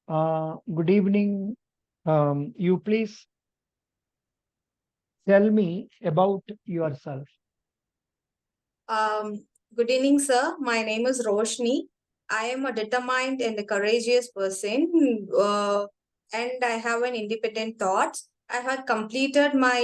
Good evening. You please tell me about yourself. Um, Good evening, sir. My name is Roshni. I am a determined and a courageous person, and I have an independent thought. I have completed my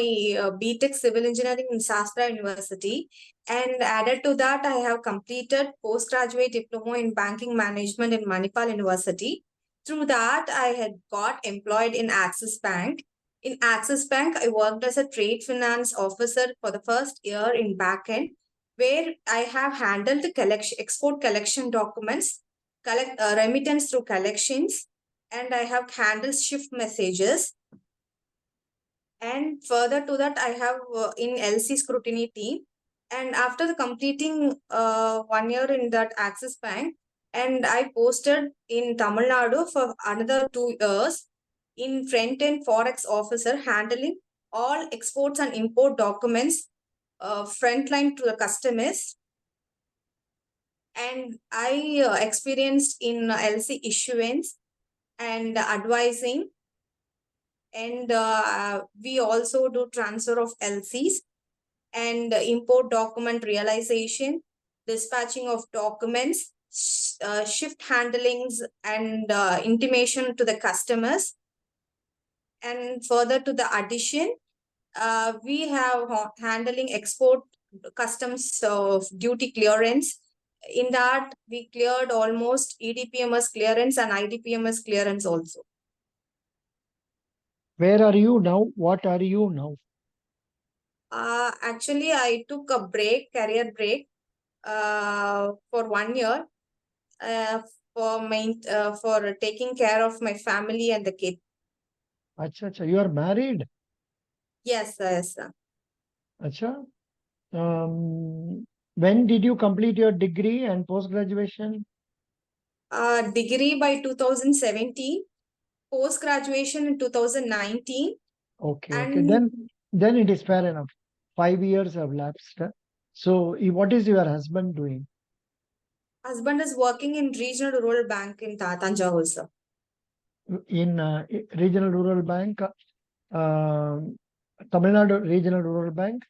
BTech Civil Engineering in Shastra University, and added to that, I have completed postgraduate diploma in Banking Management in Manipal University. Through that, I had got employed in Axis Bank. In Axis Bank, I worked as a trade finance officer for the first year in backend where I have handled the export collection documents, remittance through collections, and I have handled shift messages. And further to that, I have in LC scrutiny team. And after the completing 1 year in that Axis Bank, and I posted in Tamil Nadu for another 2 years in front end forex officer handling all exports and import documents frontline to the customers. And I experienced in LC issuance and advising, and we also do transfer of LCs and import document realization, dispatching of documents, shift handlings, and intimation to the customers. And further to the addition, we have handling export customs of duty clearance. In that, we cleared almost EDPMS clearance and IDPMS clearance also. Where are you now? What are you now? Actually, I took a break, career break, for 1 year, uh, for taking care of my family and the kid. Acha, acha. You are married. Yes, yes. Sir. Acha. When did you complete your degree and post graduation? Degree by 2017, post graduation in 2019. Okay, okay. And Then it is fair enough. 5 years have lapsed. So, what is your husband doing? husband is working in regional rural bank in Tanjavur, sir. In Regional Rural Bank, Tamil Nadu Regional Rural Bank.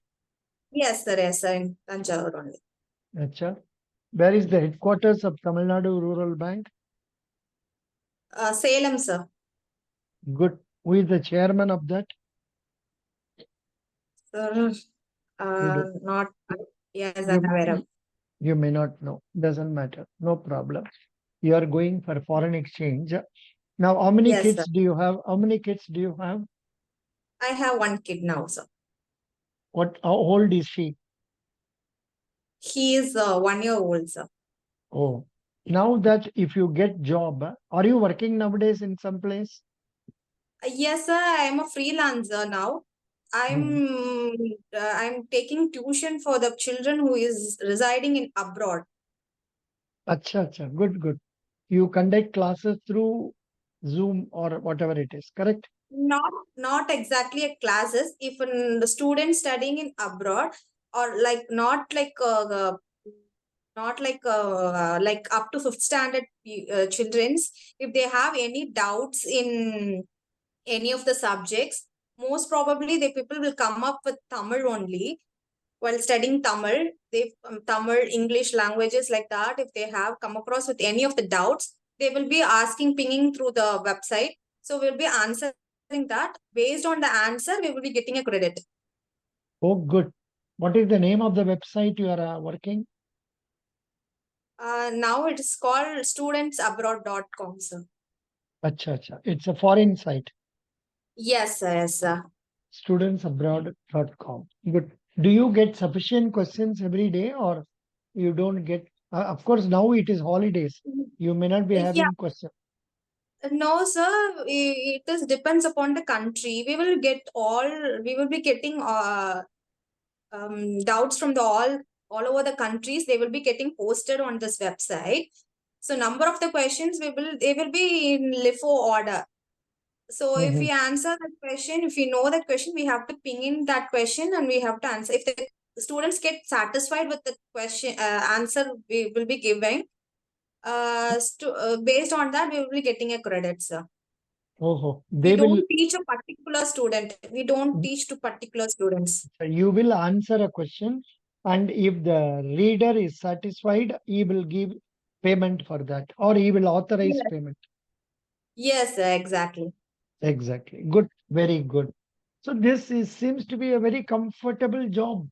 Yes, sir, in Tanjavur only. Acha. Where is the headquarters of Tamil Nadu Rural Bank? Salem, sir. Good. Who is the chairman of that? Sir, You do. not, yes, I'm You, aware of. you may not know. Doesn't matter. No problem. You are going for foreign exchange. Now, how many Yes, kids sir. do you have? How many kids do you have? I have one kid now, sir. How old is she? He is 1 year old, sir. Oh, now that if you get job, are you working nowadays in some place? Yes, sir, I am a freelancer now. Hmm. I'm taking tuition for the children who is residing in abroad. Acha, acha. Good, good. You conduct classes through Zoom or whatever it is, correct? Not exactly a classes. If the student studying in abroad, or like not like up to fifth standard children's, if they have any doubts in any of the subjects, most probably the people will come up with Tamil only while studying Tamil. They Tamil, English languages like that. If they have come across with any of the doubts, they will be asking, pinging through the website. So we'll be answering that. Based on the answer, we will be getting a credit. Oh, good. What is the name of the website you are working? Now it is called studentsabroad.com, sir. Acha, acha. It's a foreign site. Yes, sir, yes, sir. Studentsabroad.com. Good. Do you get sufficient questions every day or you don't get? Of course, now it is holidays. You may not be Yeah, having questions. no, sir. It is depends upon the country. We will be getting doubts from the all over the countries. They will be getting posted on this website. So number of the questions they will be in LIFO order. So if we answer that question, if we know that question, we have to ping in that question and we have to answer. If the students get satisfied with the question answer we will be giving, Based on that, we will be getting a credit, sir. Oh, We they will. don't teach a particular student. We don't teach to particular students. You will answer a question, and if the reader is satisfied, he will give payment for that, or he will authorize Yes, payment. yes, sir, exactly. Exactly. Good. Very good. So this seems to be a very comfortable job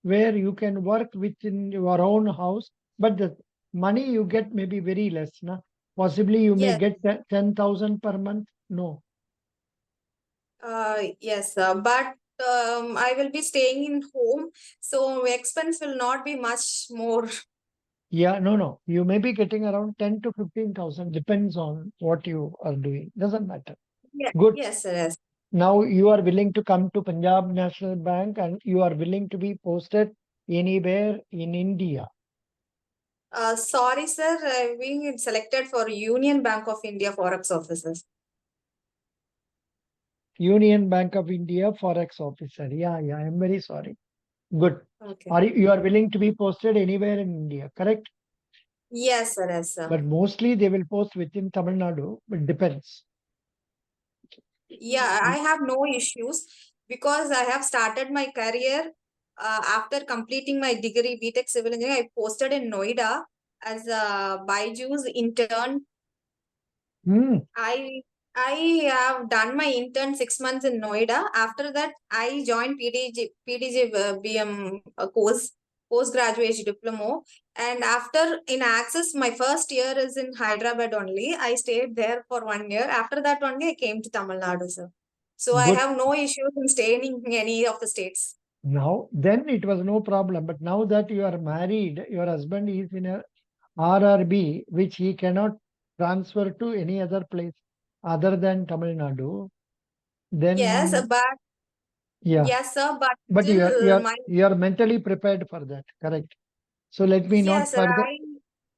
where you can work within your own house, but the money you get may be very less. Na? Possibly you may Yes, get 10,000 per month. No. yes, sir. But I will be staying in home, so expense will not be much more. Yeah, no. You may be getting around 10 to 15,000, depends on what you are doing. Doesn't matter. Yes, Good. yes, sir. Yes. Now you are willing to come to Punjab National Bank and you are willing to be posted anywhere in India. Sorry, sir. I've been selected for Union Bank of India Forex officers. Union Bank of India Forex officer. Yeah, I'm very sorry. Good. Okay. You are willing to be posted anywhere in India, correct? Yes, sir. Yes, sir. But mostly they will post within Tamil Nadu, but depends. Yeah, I have no issues because I have started my career after completing my degree BTech Civil Engineering. I posted in Noida as a Byju's intern. Hmm. I have done my intern 6 months in Noida. After that, I joined PDJ BM course, postgraduate diploma. And after in Access, my first year is in Hyderabad only. I stayed there for 1 year. After that only, I came to Tamil Nadu, sir. So I Good. have no issues in staying in any of the states. Now, then it was no problem. But now that you are married, your husband is in a RRB, which he cannot transfer to any other place other than Tamil Nadu. Yes, Then, but yeah, yes, sir. But but you are you still, are you are mentally prepared for that, correct? So yes, sir.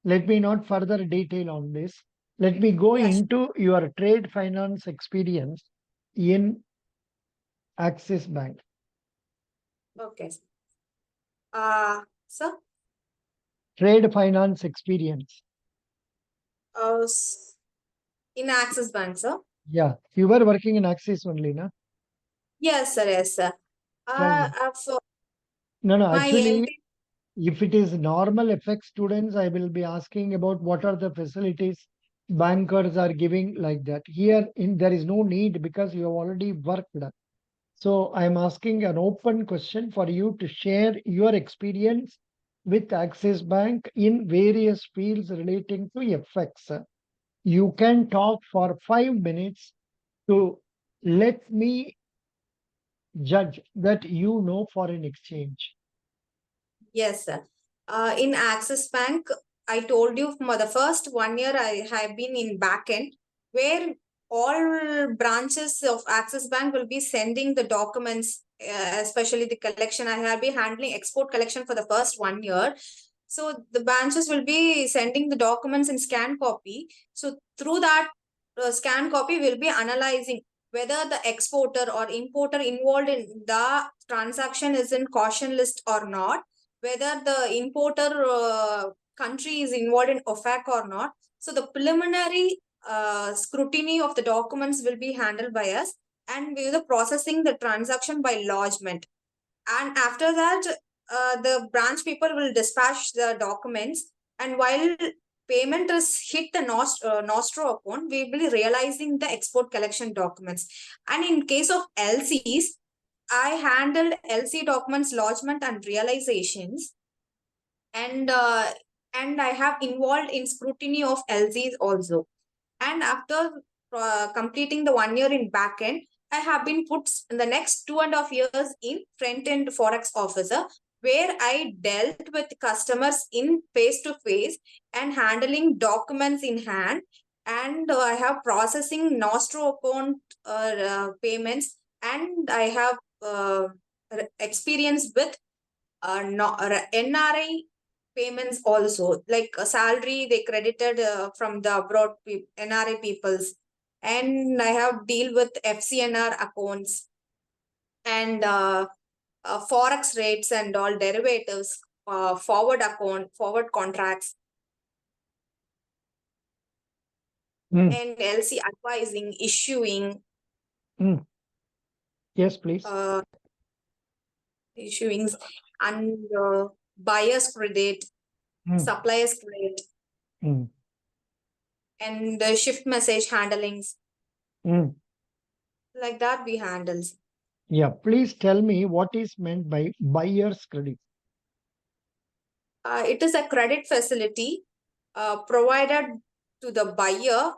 let me not further detail on this. Let me go Yes, into your trade finance experience in Axis Bank. okay. Sir. Trade finance experience. Uh, in Axis Bank, sir. Yeah, you were working in Axis only, na? Yes, sir. Yes, sir. Fine. For No, my actually, LT, if it is normal FX students, I will be asking about what are the facilities bankers are giving like that. Here, there is no need because you have already worked. So I'm asking an open question for you to share your experience with Axis Bank in various fields relating to FX. You can talk for 5 minutes to let me judge that you know foreign exchange. yes, sir. In Axis Bank, I told you for the first 1 year I have been in backend where all branches of Axis Bank will be sending the documents, especially the collection. I have been handling export collection for the first 1 year. So the branches will be sending the documents in scan copy. So through that scan copy, we'll be analyzing whether the exporter or importer involved in the transaction is in caution list or not, whether the importer country is involved in OFAC or not. So the preliminary scrutiny of the documents will be handled by us, and we will processing the transaction by lodgement. And after that, the branch people will dispatch the documents. And while payment is hit the Nostro account, we will be realizing the export collection documents. And in case of LCs, I handled LC documents lodgement and realizations, and I have involved in scrutiny of LCs also. And after completing the 1 year in backend, I have been put in the next 2.5 years in front end forex officer, where I dealt with customers in face to face and handling documents in hand. And I have processing Nostro account payments, and I have experience with NRI payments also, like a salary they credited from the abroad NRI peoples. And I have deal with FCNR accounts and forex rates and all derivatives, forward account, forward contracts. Mm, and LC advising, issuing, mm. Yes, please. issuings, and buyer's credit, Mm, supplier's credit, mm, and shift message handlings. mm. Like that we handle. Yeah, please tell me what is meant by buyer's credit. It is a credit facility provided to the buyer,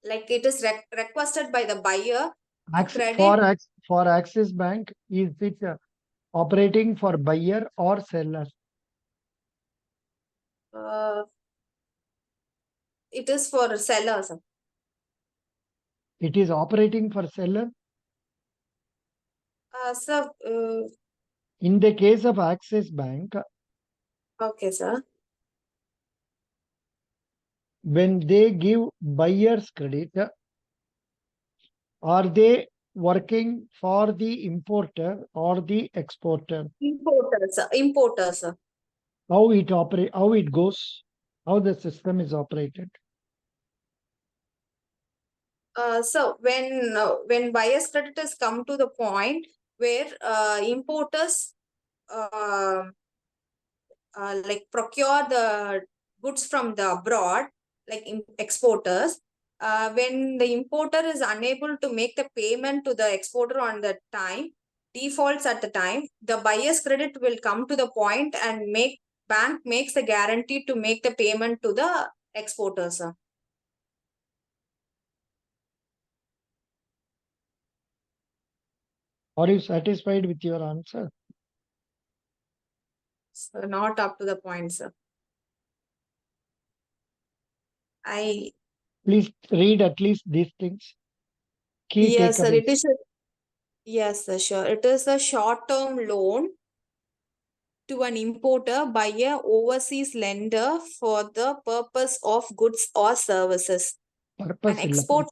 like it is requested by the buyer to credit. For Axis Bank, is it operating for buyer or seller? Uh, it is for sellers. It is operating for seller. Sir, In the case of Axis Bank, okay, sir. when they give buyer's credit, are they working for the importer or the exporter? Importers, sir. How it operate? How it goes? How the system is operated? So when buyer's credit has come to the point where importers like procure the goods from the abroad, like exporters, when the importer is unable to make the payment to the exporter on the time, defaults at the time, the buyer's credit will come to the point and bank makes the guarantee to make the payment to the exporters. Sir. Are you satisfied with your answer? So not up to the point, sir. Please read at least these things. Key Yes, sir. takeaways. Yes, sir, sure. It is a short-term loan to an importer by a overseas lender for the purpose of goods or services. An Purpose illa, export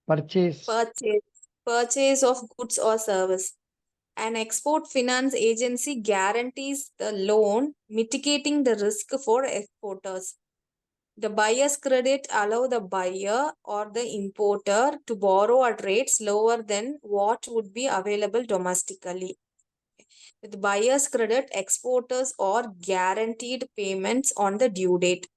purchase. purchase of goods or service. An export finance agency guarantees the loan, mitigating the risk for exporters. The buyer's credit allow the buyer or the importer to borrow at rates lower than what would be available domestically. With buyer's credit, exporters are guaranteed payments on the due date.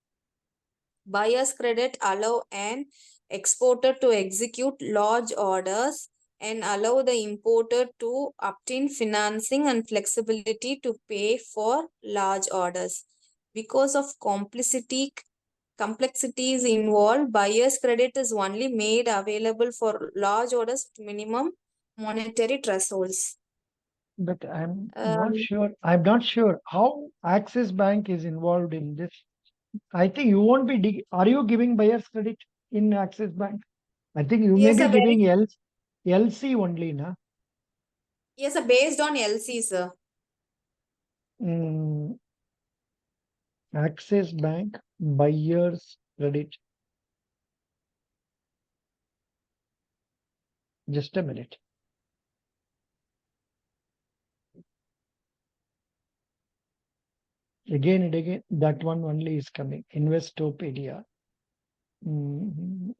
Buyer's credit allow an exporter to execute large orders and allow the importer to obtain financing and flexibility to pay for large orders. Because of complexities involved, buyer's credit is only made available for large orders at minimum monetary thresholds. But I'm Um, not sure how Axis Bank is involved in this. I think you won't be. Are you giving buyer's credit in Axis Bank? I think you may yes, be sir, giving LC only, na? yes, sir, based on LC, sir. Mm, Axis Bank buyer's credit. Just a minute. Again and again, that one only is coming. Investopedia. I'm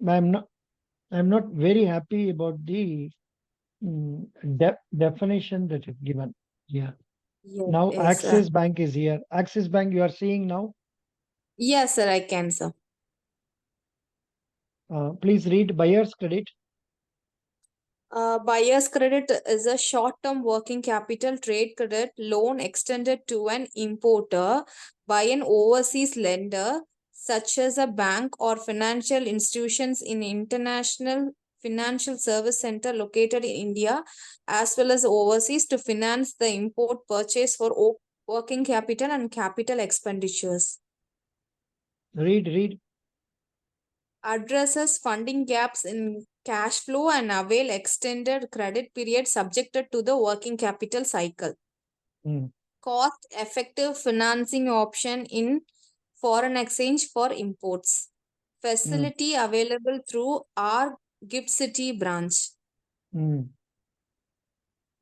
not very happy about the definition that is given. Yeah. Yes, Now yes, sir. Axis Bank is here. Axis Bank you are seeing now. Yes, sir, I can, sir. Please read buyer's credit. Buyer's credit is a short-term working capital trade credit loan extended to an importer by an overseas lender, such as a bank or financial institutions in international financial service center located in India, as well as overseas, to finance the import purchase for working capital and capital expenditures. Read. Addresses funding gaps in cash flow and avail extended credit period subjected to the working capital cycle. Cost effective financing option in foreign exchange for imports. Facility available through our Gift City branch.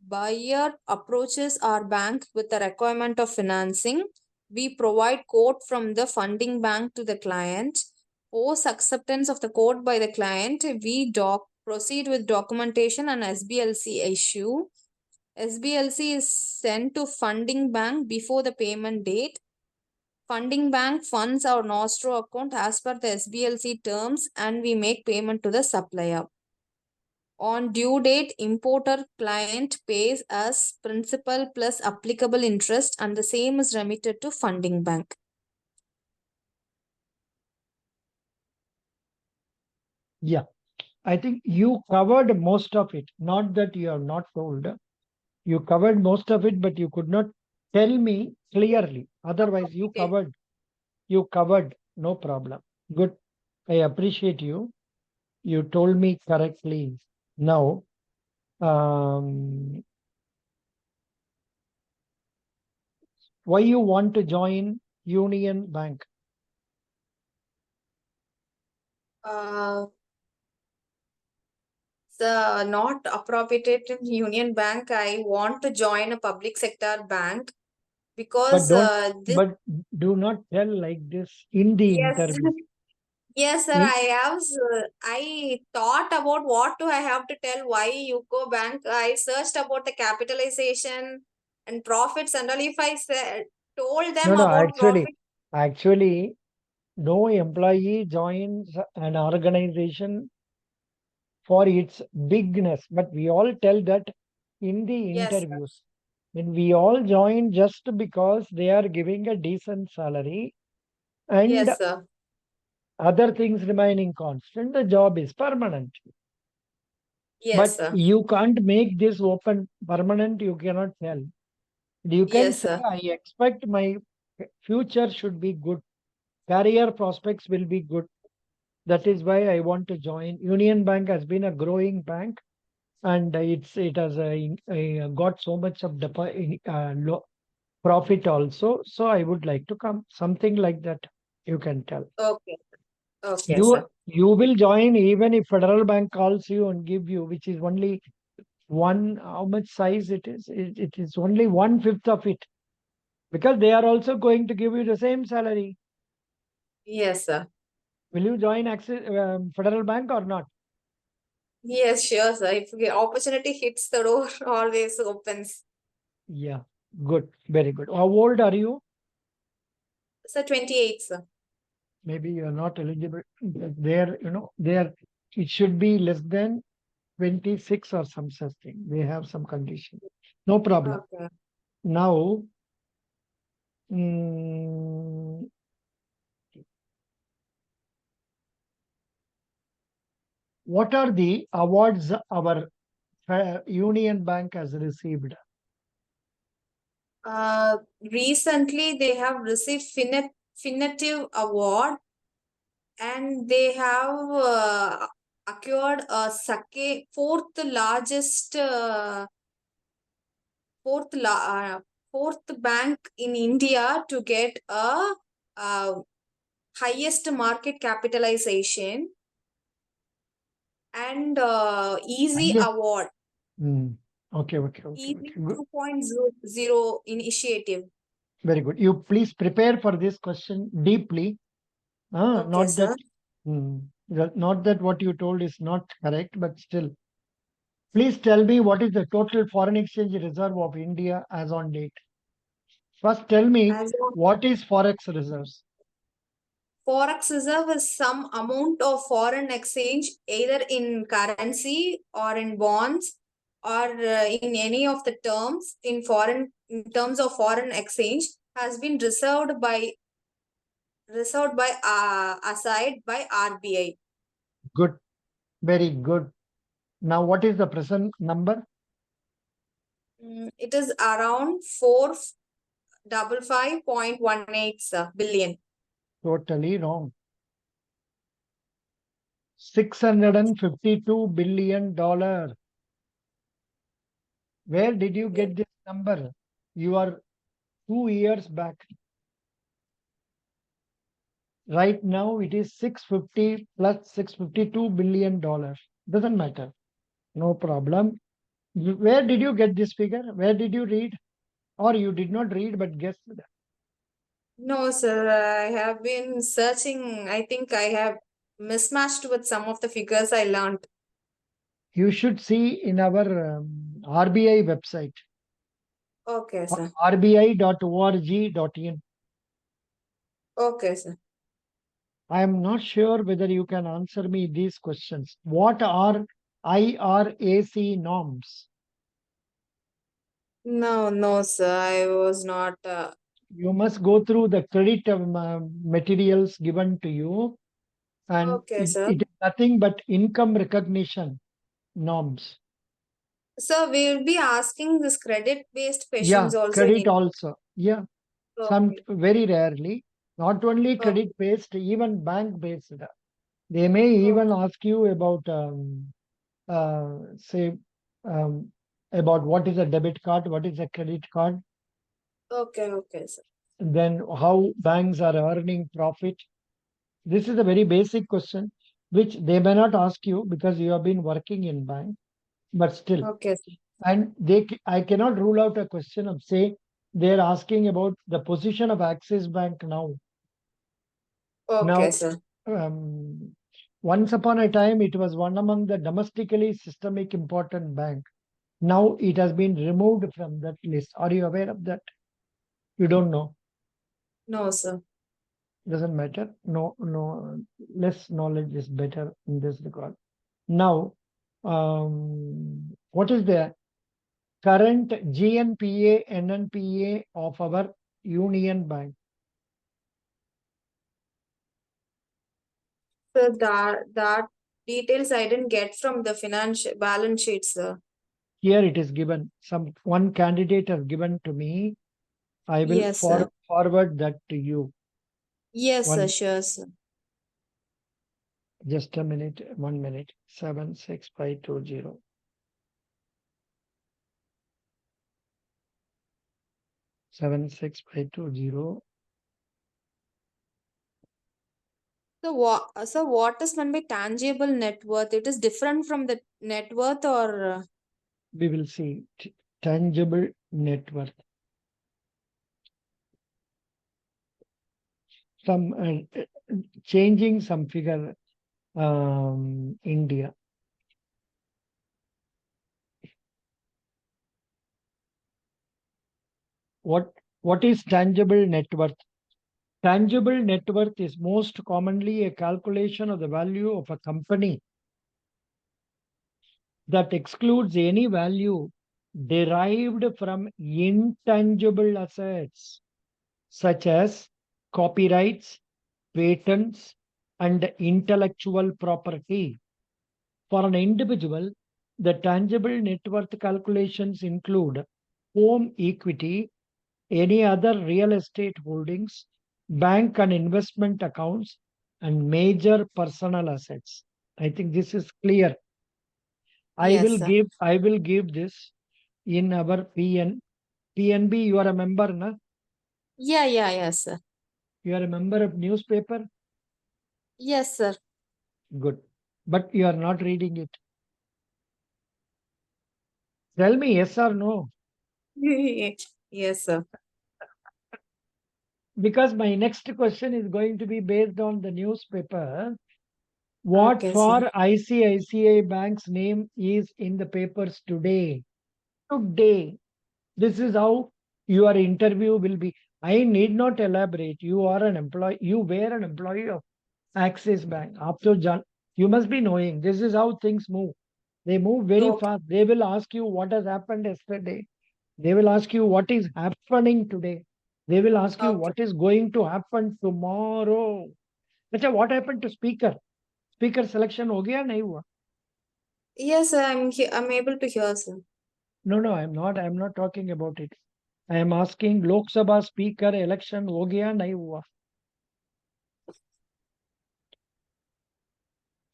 Buyer approaches our bank with the requirement of financing. We provide quote from the funding bank to the client. Post acceptance of the code by the client, we proceed with documentation and SBLC issue. SBLC is sent to funding bank before the payment date. Funding bank funds our Nostro account as per the SBLC terms and we make payment to the supplier. On due date, importer client pays us principal plus applicable interest and the same is remitted to funding bank. Yeah, I think you covered most of it. Not that you have not told. You covered most of it, but you could not tell me clearly. Otherwise, you Okay. covered. You covered. No problem. Good. I appreciate you. You told me correctly. Now, why you want to join Union Bank? The not appropriated in Union Bank. I want to join a public sector bank But because don't. this. But do not tell like this in the Yes. interview. Yes, sir. In, I thought about what do I have to tell why UCO Bank. I searched about the capitalization and profits and all. If I told them no. about profit, Actually, no employee joins an organization for its bigness, but we all tell that in the yes, sir. interviews. When we all join just because they are giving a decent salary and Yes, sir. other things remaining constant, the job is permanent. Yes, But sir. you can't make this open permanent, you cannot tell. You can Yes, say, sir. I expect my future should be good, career prospects will be good. That is why I want to join. Union Bank has been a growing bank and it has got so much of profit also. So I would like to come. Something like that you can tell. Okay. Okay, You sir. you will join even if Federal Bank calls you and give you, which is only one, how much size it is? It is only 1/5 of it. Because they are also going to give you the same salary. Yes, sir. Will you join Federal Bank or not? Yes, sure, sir. If the opportunity hits the door, always opens. Yeah, good, very good. How old are you? So 28, sir. Maybe you are not eligible. There, there it should be less than 26 or some such thing. They have some condition. No problem. Okay. Now, mm, what are the awards our Union Bank has received? Recently they have received Finnative Award and they have acquired a fourth largest fourth fourth bank in India to get a uh, highest market capitalization and easy Highest. award. Okay. Easy Good. 2.0 initiative. Very good. You please prepare for this question deeply. Okay, Not that, sir. not that what you told is not correct, but still. Please tell me what is the total foreign exchange reserve of India as on date. First, tell me As of what is forex reserves. Forex reserve is some amount of foreign exchange either in currency or in bonds or in any of the terms in terms of foreign exchange has been reserved by aside by RBI. Good, very good. Now, what is the present number? It is around 455.18 billion. Totally wrong. $652 billion. Where did you get this number? You are 2 years back. Right now, it is 650 plus $652 billion. Doesn't matter. No problem. Where did you get this figure? Where did you read? Or you did not read but guessed that? No, sir. I have been searching. I think I have mismatched with some of the figures I learned. You should see in our RBI website, Okay, sir. rbi.org.in. Okay, sir. I am not sure whether you can answer me these questions. What are IRAC norms? No, no, sir. I was not. You must go through the credit materials given to you, and Okay, it sir. is nothing but income recognition norms. So we will be asking this credit-based Yeah, questions also in credit India. also. Yeah, some Okay. very rarely. Not only Okay. credit based, even bank based. They may even Okay. ask you about, say, um, about what is a debit card, what is a credit card, Okay. Okay, sir. then how banks are earning profit. This is a very basic question, which they may not ask you because you have been working in bank, but still. Okay, sir. And I cannot rule out a question of, say, they're asking about the position of Axis Bank now. Okay, Now, sir. um, once upon a time, it was one among the domestically systemic important bank. Now it has been removed from that list. Are you aware of that? You don't know. No, sir. Doesn't matter. No, no, less knowledge is better in this regard. Now, what is the current GNPA, NNPA of our Union Bank? So that details I didn't get from the financial balance sheet, sir. Here it is given. One candidate has given to me. I will Yes, sir. forward that to you. Yes, sir. One, Sure, sir. just a minute, 1 minute. 76520. 76520. So what is meant by tangible net worth? It is different from the net worth or We will see tangible net worth. Some changing some figure. India. What is tangible net worth? Tangible net worth is most commonly a calculation of the value of a company that excludes any value derived from intangible assets such as copyrights, patents, and intellectual property. For an individual, the tangible net worth calculations include home equity, any other real estate holdings, bank and investment accounts, and major personal assets. I think this is clear. yes, sir. I will give this in our PNB. You are a member, na? Yeah, yeah, yes, sir. You are a member of newspaper. Yes, sir. Good, but you are not reading it. Tell me yes or no. Yes, sir. Because my next question is going to be based on the newspaper. What Okay, sir. for ICICI Bank's name is in the papers today? Today. This is how your interview will be. I need not elaborate. You are an employee. You were an employee of Axis Bank. After you must be knowing this is how things move. They move very Okay. fast. They will ask you what has happened yesterday. They will ask you what is happening today. They will ask you Okay. what is going to happen tomorrow. अच्छा, what happened to speaker? Speaker selection हो गया नहीं हुआ? Yes, sir. I'm able to hear, sir. No, no, I'm not. I'm not talking about it. I am asking Lok Sabha speaker election हो गया नहीं हुआ?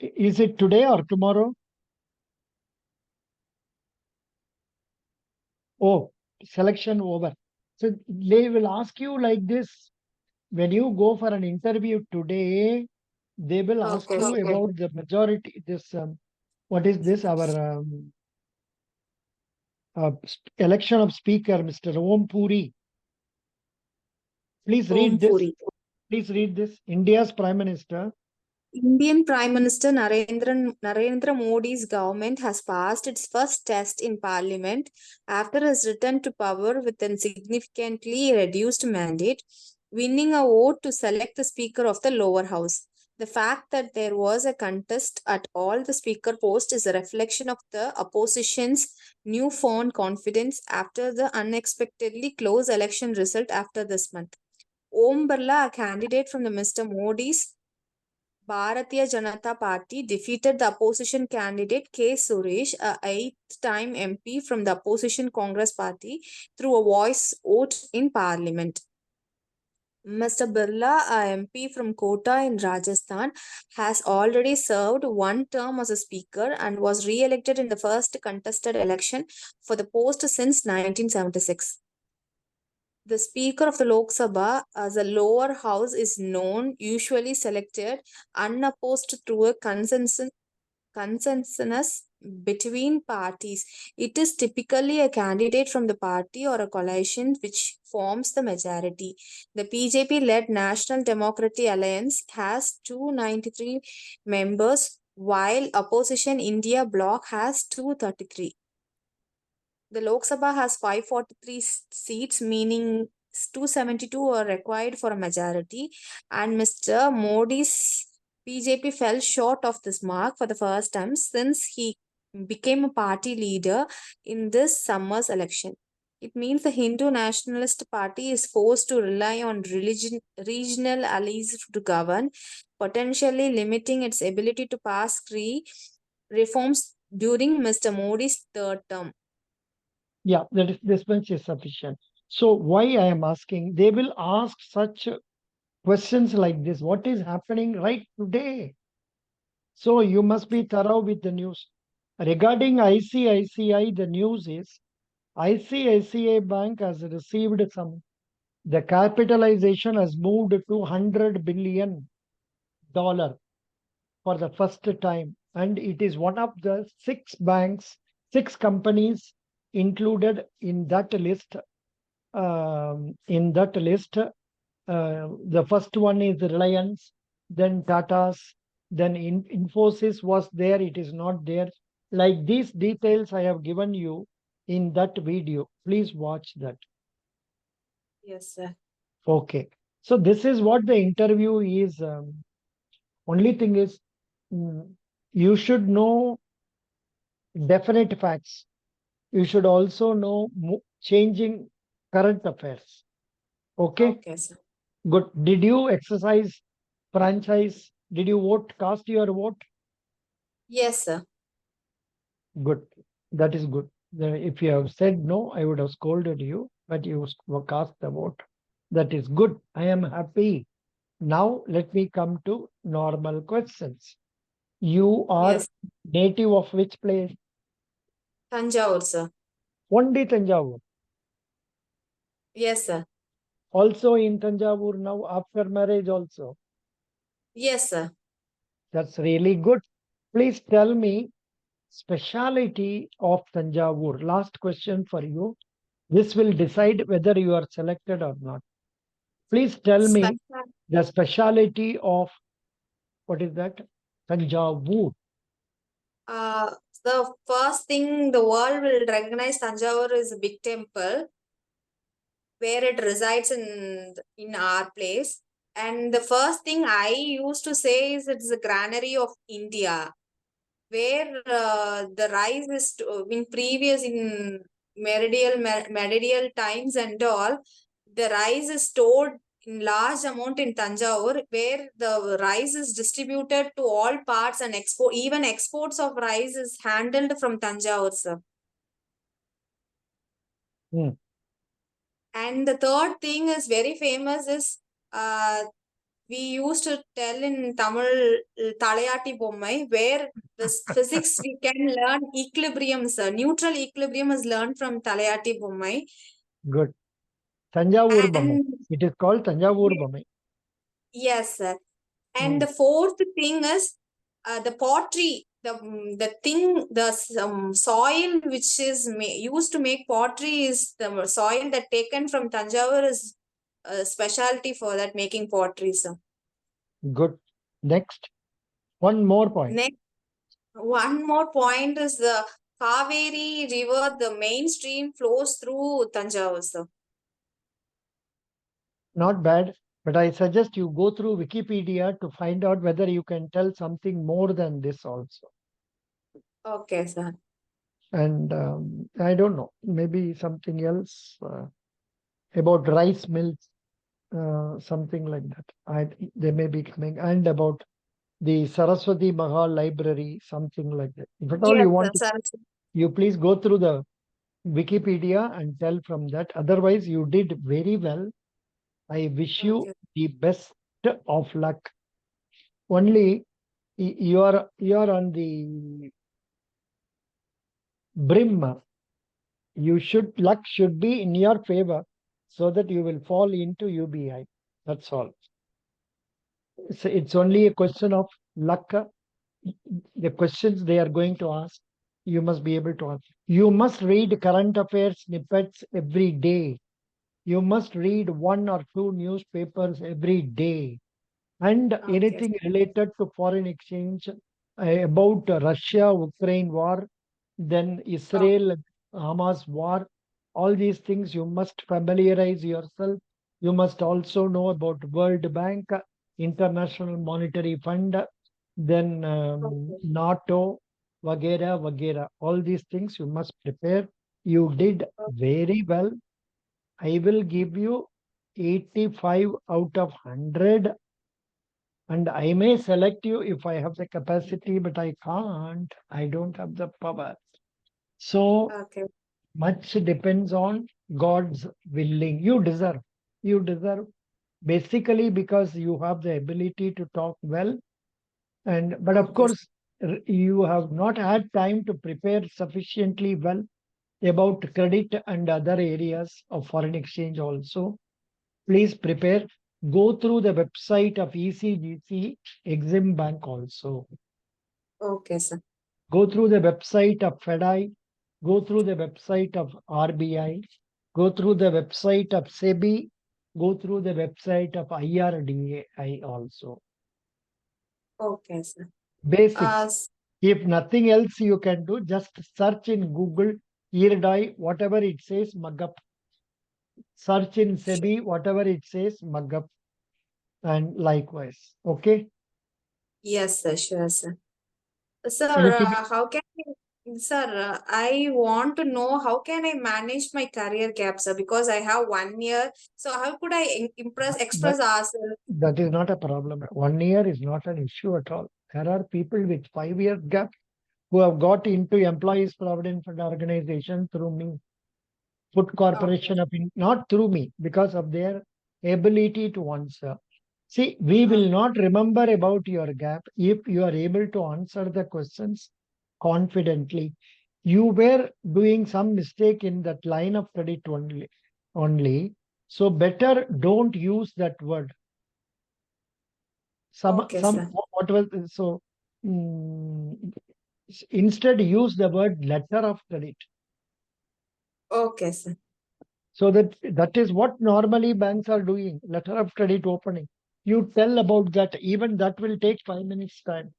Is it today or tomorrow? Oh, selection over. So they will ask you like this. When you go for an interview today, they will ask Okay, you sir. about the majority. This what is this? Our election of speaker, Mr. Om Puri. Please Om read this. Puri. Please read this. India's Prime Minister. Indian Prime Minister Narendra Modi's government has passed its first test in Parliament after his return to power with a significantly reduced mandate, winning a vote to select the Speaker of the lower house. The fact that there was a contest at all the Speaker post is a reflection of the opposition's newfound confidence after the unexpectedly close election result after this month. Om Birla, a candidate from the Mr. Modi's Bharatiya Janata Party, defeated the opposition candidate K. Suresh, a eighth-time MP from the opposition Congress Party, through a voice vote in Parliament. Mr. Birla, a MP from Kota in Rajasthan, has already served one term as a speaker and was re-elected in the first contested election for the post since 1976. The Speaker of the Lok Sabha, as a lower house, is usually selected unopposed through a consensus between parties. It is typically a candidate from the party or a coalition which forms the majority. The BJP-led National Democratic Alliance has 293 members, while opposition India Bloc has 233. The Lok Sabha has 543 seats, meaning 272 are required for a majority, and Mr. Modi's BJP fell short of this mark for the first time since he became a party leader in this summer's election. It means the Hindu Nationalist Party is forced to rely on regional allies to govern, potentially limiting its ability to pass key reforms during Mr. Modi's third term. Yeah, that is, this much is sufficient. So why I am asking, they will ask such questions like this. What is happening right today? So you must be thorough with the news. Regarding ICICI, the news is ICICI Bank has received the capitalization has moved to $100 billion for the first time. And it is one of the 6 companies included in that list. The first one is Reliance, then Tata's, then Infosys was there, it is not there. Like these details I have given you in that video. Please watch that. Yes, sir. Okay. So this is what the interview is. Only thing is, you should know definite facts. You should also know changing current affairs. Okay. Okay, sir. Good. Did you exercise franchise? Did you cast your vote? Yes, sir. Good. That is good. If you have said no, I would have scolded you, but you cast the vote. That is good. I am happy. Now let me come to normal questions. You are Yes. native of which place? Tanjavur, sir. Only Tanjavur. Yes, sir. Also in Tanjavur now after marriage also. Yes, sir. That's really good. Please tell me speciality of Tanjavur. Last question for you. This will decide whether you are selected or not. Please tell me the speciality of, what is that? Tanjavur. The first thing the world will recognize Tanjavur is a big temple where it resides in our place. And the first thing I used to say is it's the granary of India, where the rice is in previous in medieval times and all, the rice is stored in large amount in Tanjavur, where the rice is distributed to all parts and even exports of rice is handled from Tanjavur, sir. And the third thing is very famous is we used to tell in Tamil Talayati Bommai, where the physics we can learn equilibrium, sir. Neutral equilibrium is learned from Talayati Bommai. Good. Tanjavur Bommai. It is called Tanjavur Bommai. Yes, sir. And the fourth thing is the pottery. The soil which is used to make pottery is the soil that taken from Tanjavur is specialty for that making pottery, sir. Good. Next, one more point. Next, one more point is the Kaveri River, the main stream flows through Tanjavur, sir. Not bad, but I suggest you go through Wikipedia to find out whether you can tell something more than this also. Okay, sir. And I don't know, maybe something else about rice mills, something like that. They may be coming, and about the Saraswati Mahal Library, something like that. If at all Yes, you want, sir. you please go through the Wikipedia and tell from that. Otherwise, you did very well. I wish you Okay. the best of luck. Only you are on the brim. Luck should be in your favor so that you will fall into UBI. That's all. It's only a question of luck. The questions they are going to ask, you must be able to answer. You must read current affairs snippets every day. You must read one or two newspapers every day. And Okay. anything related to foreign exchange, about Russia-Ukraine war, then Oh, Israel-Hamas war, all these things you must familiarize yourself. You must also know about World Bank, International Monetary Fund, then okay. NATO, Vagera, Vagera. All these things you must prepare. You did very well. I will give you 85 out of 100, and I may select you if I have the capacity, but I can't. I don't have the power. So Okay. much depends on God's willing. You deserve. You deserve basically because you have the ability to talk well. And but of Okay. course, you have not had time to prepare sufficiently well about credit and other areas of foreign exchange also. Please prepare. Go through the website of ECGC, Exim Bank also. Okay, sir. Go through the website of FEDI. Go through the website of RBI. Go through the website of SEBI. Go through the website of IRDAI also. Okay, sir. Basics. S- If nothing else you can do, just search in Google, IRDAI, whatever it says, mug up. Search in SEBI, whatever it says, mug up. And likewise. Okay. yes, sir. Sure, sir. Sir, Anything I want to know how can I manage my career gap, sir? Because I have 1 year. So how could I that express ourselves? that is not a problem. 1 year is not an issue at all. There are people with 5 year gap who have got into employees provident fund organization through me, food Okay. corporation of not through me because of their ability to answer. See, we Okay. will not remember about your gap if you are able to answer the questions confidently. You were doing some mistake in that line of credit only. So better don't use that word. Okay, sir. What was so mm, instead use the word letter of credit. Okay, sir. So that is what normally banks are doing, letter of credit opening. You tell about that, even that will take 5 minutes time.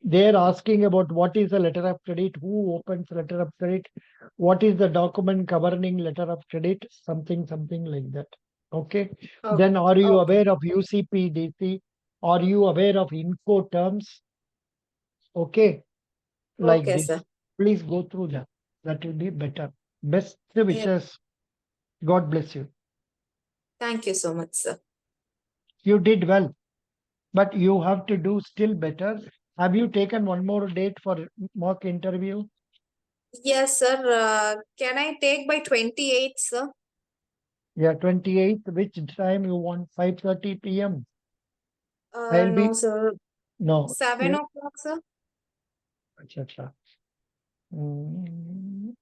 They're asking about what is a letter of credit, who opens letter of credit, what is the document governing letter of credit, something like that. Okay. Okay. Then are you Okay. aware of UCPDC? Are you aware of info terms? Okay. Like Okay, sir. this. Please go through that. That will be better. Best Yeah. wishes. God bless you. Thank you so much, sir. You did well, but you have to do still better. Have you taken one more date for mock interview? Yes, sir. Can I take by 28th, sir? Yeah, 28th. Which time you want? 5:30 p.m. I'll No, be sir. no. 7 o'clock, sir. Etc. Mm,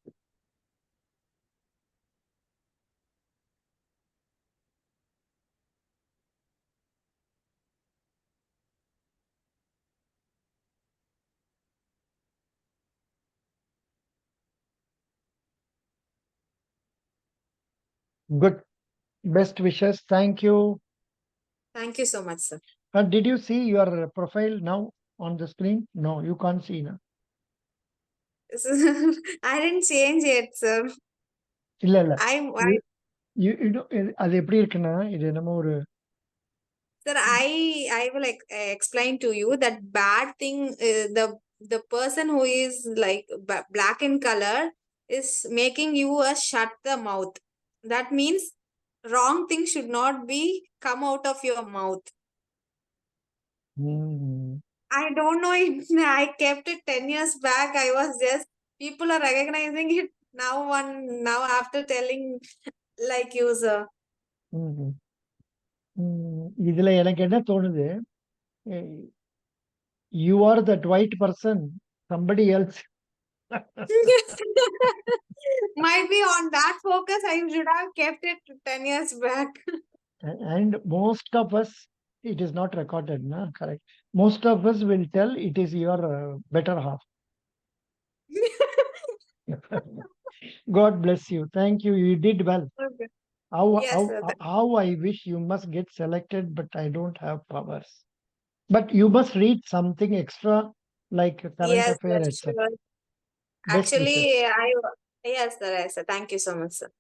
Good. Best wishes. Thank you. Thank you so much, sir. Did you see your profile now on the screen? No, you can't see now. I didn't change it, sir. இல்ல இல்ல I you know அது எப்படி இருக்குன்னா இது என்னமோ ஒரு sir, I will explain to you that bad thing. The person who is like black in color is making you a shut the mouth. That means wrong thing should not be come out of your mouth. I don't know it. I kept it 10 years back. I was just people are recognizing it now after telling like you, sir. இதுல எனக்கு என்ன தோணுது you are that white person, somebody else. Might be on that focus, I should have kept it 10 years back. And most of us, it is not recorded, na? Correct. Most of us will tell it is your better half. God bless you. Thank you. You did well. Okay. How, Yes, sir. how I wish you must get selected, but I don't have powers. But you must read something extra like current Yes, affair, sir, etc. sure. Best wishes. Actually, yes, sir. Yes, sir. Thank you so much, sir.